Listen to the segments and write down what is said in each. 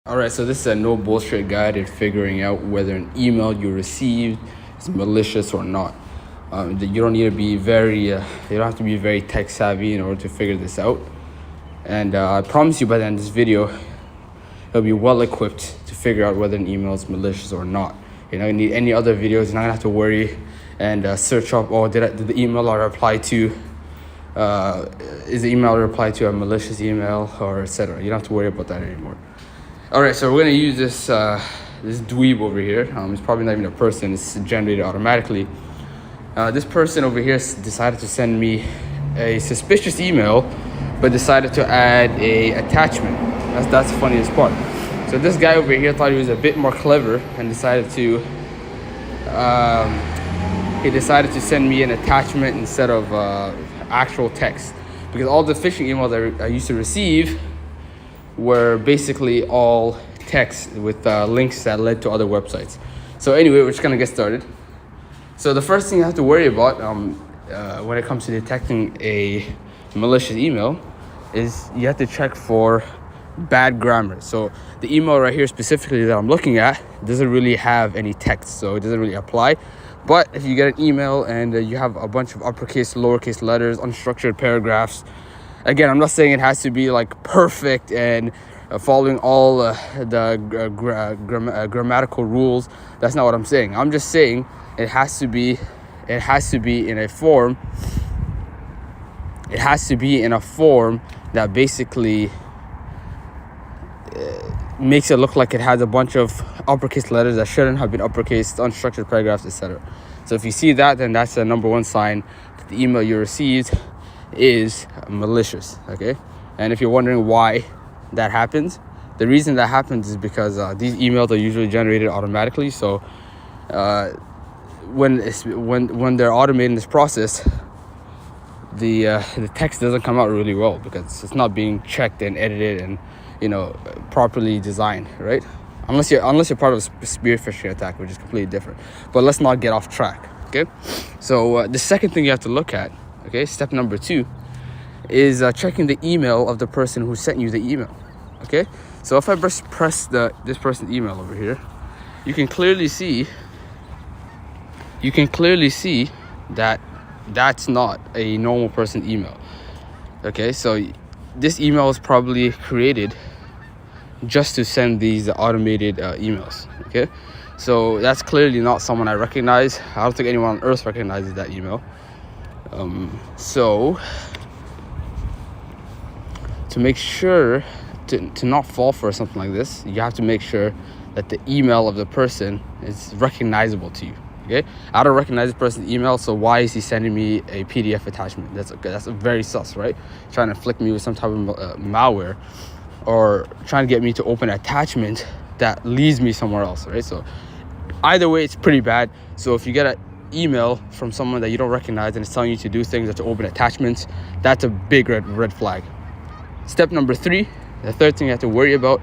Alright, so this is a no bullshit guide at figuring out whether an email you received is malicious or not. You don't need to be you don't have to be very tech savvy in order to figure this out. And I promise you by the end of this video, you'll be well equipped to figure out whether an email is malicious or not. You're not gonna need any other videos. You're not gonna have to worry and search up, did the email I reply to, is the email I reply to a malicious email, or etc. You don't have to worry about that anymore. Alright, so we're gonna use this dweeb over here. It's probably not even a person, it's generated automatically. This person over here decided to send me a suspicious email, but decided to add a attachment. That's the funniest part. So this guy over here thought he was a bit more clever and decided to send me an attachment instead of actual text, because all the phishing emails that I used to receive were basically all text with links that led to other websites. So anyway, we're just gonna get started. So the first thing you have to worry about when it comes to detecting a malicious email is you have to check for bad grammar. So the email right here specifically that I'm looking at doesn't really have any text, so it doesn't really apply. But if you get an email and you have a bunch of uppercase, lowercase letters, unstructured paragraphs, again, I'm not saying it has to be like perfect and following all the grammatical rules. That's not what I'm saying. I'm just saying it has to be in a form. It has to be in a form that basically makes it look like it has a bunch of uppercase letters that shouldn't have been uppercase, unstructured paragraphs, etc. So if you see that, then that's the number one sign that the email you received is malicious. Okay, and if you're wondering why that happens, the reason that happens is because these emails are usually generated automatically. So when they're automating this process, the text doesn't come out really well because it's not being checked and edited and properly designed, right? Unless you're part of a spear phishing attack, which is completely different. But let's not get off track. Okay, so the second thing you have to look at, okay, step number 2, is checking the email of the person who sent you the email. Okay, so if I press this person's email over here, you can clearly see that that's not a normal person email. Okay, so this email is probably created just to send these automated emails. Okay, so that's clearly not someone I recognize. I don't think anyone on earth recognizes that email. So to make sure to not fall for something like this, you have to make sure that the email of the person is recognizable to you. Okay, I don't recognize this person's email, so why is he sending me a PDF attachment? That's very sus, right? Trying to flick me with some type of malware, or trying to get me to open an attachment that leads me somewhere else, right? So either way, it's pretty bad. So if you get an email from someone that you don't recognize and it's telling you to do things or to open attachments, that's a big red flag. Step number 3, the third thing you have to worry about,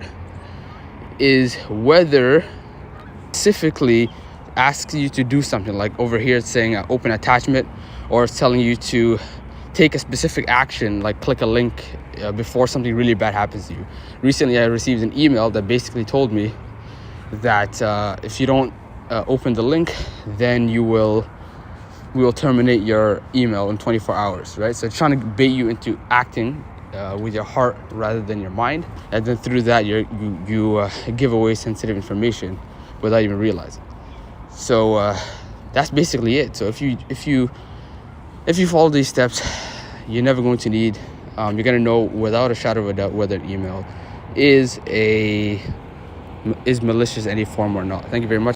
is whether specifically asks you to do something. Like over here it's saying open attachment, or it's telling you to take a specific action, like click a link before something really bad happens to you. Recently I received an email that basically told me that if you don't open the link, then we will terminate your email in 24 hours, right? So it's trying to bait you into acting with your heart rather than your mind, and then through that you give away sensitive information without even realizing. So that's basically it. So if you follow these steps, you're never going to need you're going to know without a shadow of a doubt whether an email is malicious in any form or not. Thank you very much.